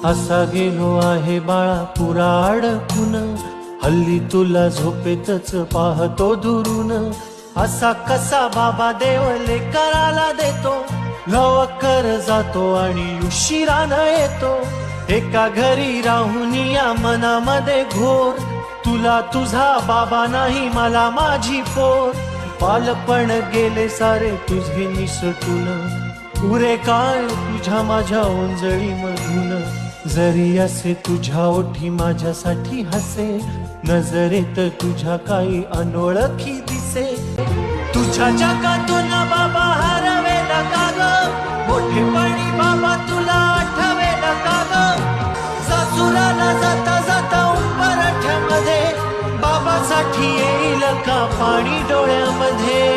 असा गेलो आहे बाळा पुरा अडकून, हल्ली तुला झोपेतच पाहतो दुरून. असा कसा बाबा देव लेकराला देतो, लवकर जातो आणि उशिरानं येतो. एका घरी राहून या मनामध्ये घोर, तुला तुझा बाबा नाही मला माझी पोर. बालपण गेले सारे तुझे निसटून, उरे काय तुझ्या माझ्या ओंजळी मधून. जरी असे तुझ्या ओठी माझ्यासाठी हसे, नजरेत तुझ्या काही अनोळखी दिसे. तुझ्या जगातून बाबा हरवेला का ग, मोठेपणी बाबा तुला आठवेला का ग. सासुराला जाता जाता उंबरठ्यामध्ये, बाबासाठी येईल का पाणी डोळ्यामध्ये.